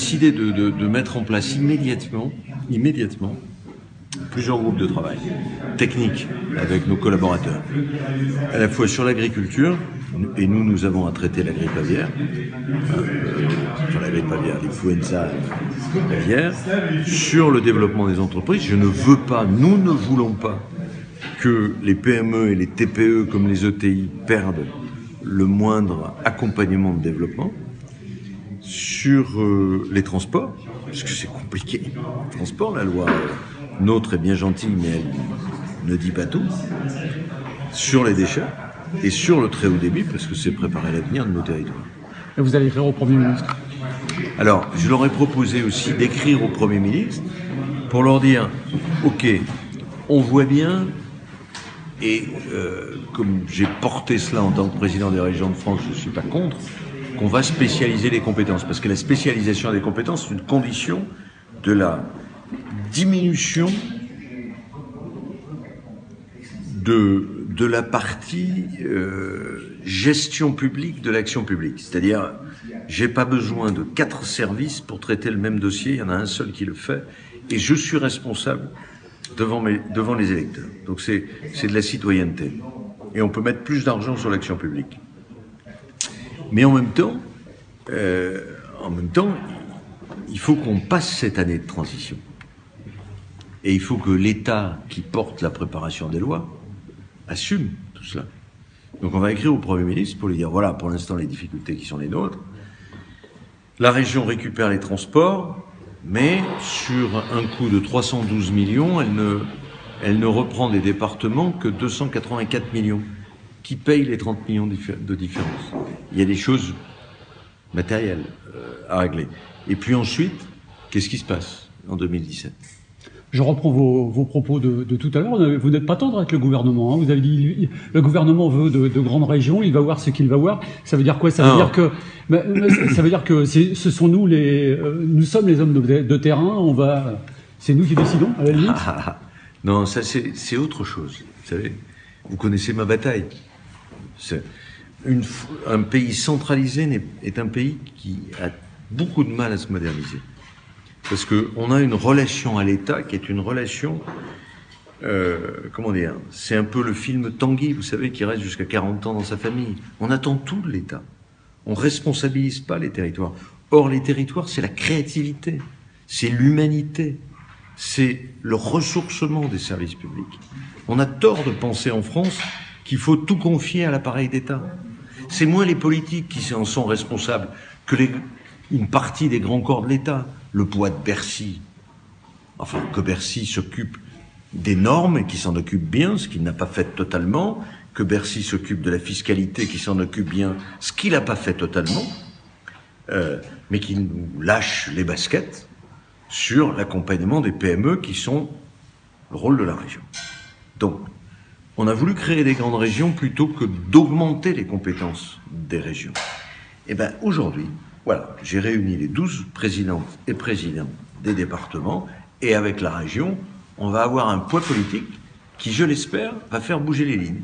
décidé de mettre en place immédiatement plusieurs groupes de travail techniques avec nos collaborateurs, à la fois sur l'agriculture, et nous avons à traiter la grippe aviaire, la grippe aviaire, l'influenza aviaire, sur le développement des entreprises. Nous ne voulons pas que les PME et les TPE comme les ETI perdent le moindre accompagnement de développement. Sur les transports, parce que c'est compliqué. Le transport, la loi NOTRe est bien gentille, mais elle ne dit pas tout. Sur les déchets et sur le très haut débit, parce que c'est préparer l'avenir de nos territoires. Et vous allez écrire au Premier ministre? Alors, je leur ai proposé aussi d'écrire au Premier ministre pour leur dire, ok, on voit bien, et comme j'ai porté cela en tant que président des régions de France, je ne suis pas contre, qu'on va spécialiser les compétences, parce que la spécialisation des compétences est une condition de la diminution de la partie gestion publique de l'action publique. C'est-à-dire, j'ai pas besoin de 4 services pour traiter le même dossier, il y en a un seul qui le fait, et je suis responsable devant les électeurs. Donc c'est de la citoyenneté. Et on peut mettre plus d'argent sur l'action publique. Mais en même temps, il faut qu'on passe cette année de transition. Et il faut que l'État qui porte la préparation des lois assume tout cela. Donc on va écrire au Premier ministre pour lui dire, voilà, pour l'instant, les difficultés qui sont les nôtres. La région récupère les transports, mais sur un coût de 312 millions, elle ne reprend des départements que 284 millions, qui payent les 30 millions de différence. Il y a des choses matérielles à régler. Et puis ensuite, qu'est-ce qui se passe en 2017 ? Je reprends vos propos de tout à l'heure. Vous n'êtes pas tendre avec le gouvernement. Hein. Vous avez dit le gouvernement veut de grandes régions. Il va voir ce qu'il va voir. Ça veut dire quoi? Ça veut dire que ça veut dire que ce sont nous nous sommes les hommes de terrain. C'est nous qui décidons à la limite. Non, ça c'est autre chose. Vous savez, vous connaissez ma bataille. Un pays centralisé est un pays qui a beaucoup de mal à se moderniser. Parce qu'on a une relation à l'État qui est une relation, comment dire, c'est un peu le film Tanguy, vous savez, qui reste jusqu'à 40 ans dans sa famille. On attend tout de l'État. On responsabilise pas les territoires. Or, les territoires, c'est la créativité, c'est l'humanité, c'est le ressourcement des services publics. On a tort de penser en France qu'il faut tout confier à l'appareil d'État. C'est moins les politiques qui en sont responsables que une partie des grands corps de l'État. Le poids de Bercy, enfin que Bercy s'occupe des normes et qui s'en occupe bien, ce qu'il n'a pas fait totalement, que Bercy s'occupe de la fiscalité, qui s'en occupe bien, ce qu'il n'a pas fait totalement, mais qu'il nous lâche les baskets sur l'accompagnement des PME qui sont le rôle de la région. Donc, on a voulu créer des grandes régions plutôt que d'augmenter les compétences des régions. Et bien aujourd'hui, voilà, j'ai réuni les 12 présidentes et présidents des départements et avec la région, on va avoir un poids politique qui, je l'espère, va faire bouger les lignes.